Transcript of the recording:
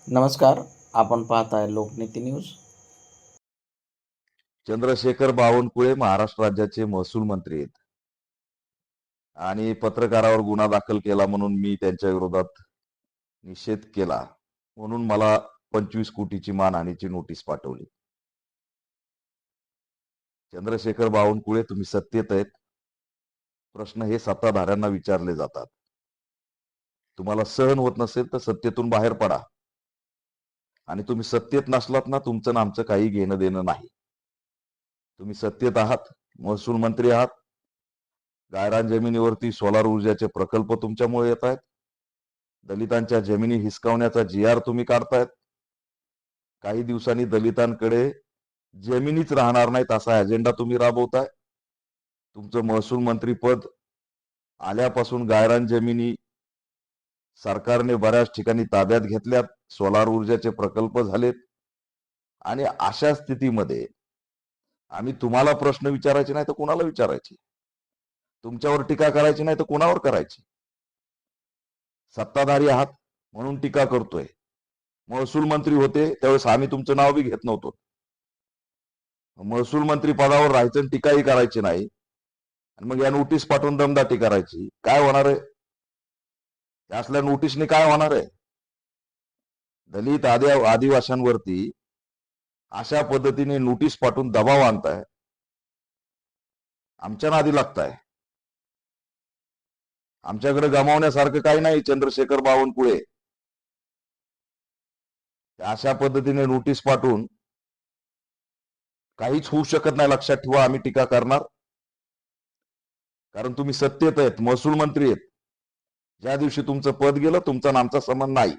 नमस्कार. आपण पाहताय लोकनीती न्यूज. चंद्रशेखर बावनकुळे महाराष्ट्र राज्याचे महसूल मंत्री आहेत आणि पत्रकारावर गुन्हा दाखल केला म्हणून मी त्यांच्या विरोधात निषेध केला म्हणून मला 25 कोटीची मानहानीची नोटीस पाठवली. चंद्रशेखर बावनकुळे, तुम्ही सत्तेत आहेत. प्रश्न हे सत्ताधाऱ्यांना विचारले जातात. तुम्हाला सहन होत नसेल तर सत्तेतून बाहेर पडा. आणि तुम्ही सत्तेत नसलात ना, तुमचं आणि आमचं काही घेणं देणं नाही. तुम्ही सत्तेत आहात, महसूल मंत्री आहात. गायरान जमिनीवरती सोलार ऊर्जाचे प्रकल्प तुमच्यामुळे येत आहेत. दलितांच्या जमिनी हिसकावण्याचा GR तुम्ही काढतायत. काही दिवसांनी दलितांकडे जमिनीच राहणार नाहीत असा अजेंडा तुम्ही राबवताय. तुमचं महसूल मंत्री पद आल्यापासून गायरान जमिनी सरकारने बऱ्याच ठिकाणी ताब्यात घेतल्यात, सोलार ऊर्जाचे प्रकल्प झालेत. आणि अशा स्थितीमध्ये आम्ही तुम्हाला प्रश्न विचारायचे नाही तर कोणाला विचारायचे? तुमच्यावर टीका करायची नाही तर कोणावर करायची? सत्ताधारी आहात म्हणून टीका करतोय. महसूल मंत्री होते त्यावेळेस आम्ही तुमचं नाव बी घेत नव्हतो. महसूल मंत्री पदावर राहायचं आणि टीकाही करायची नाही, आणि मग या नोटीस पाठवून दमदाटी करायची. काय होणार आहे? असल्या नोटीसने काय होणार आहे? दलित आदिवासींवरती अशा पद्धतीने नोटीस पाठवून दबाव आणताय, आमच्या नादी लागताय. आमच्याकडे गमावण्यासारखं काही नाही. चंद्रशेखर बावनकुळे, अशा पद्धतीने नोटीस पाठवून काहीच होऊ शकत नाही. लक्षात ठेवा, आम्ही टीका करणार, कारण तुम्ही सत्तेत आहेत, महसूल मंत्री आहेत. ज्या दिवशी तुमचं पद गेलं, तुमचा आणि आमचा संबंध नाही.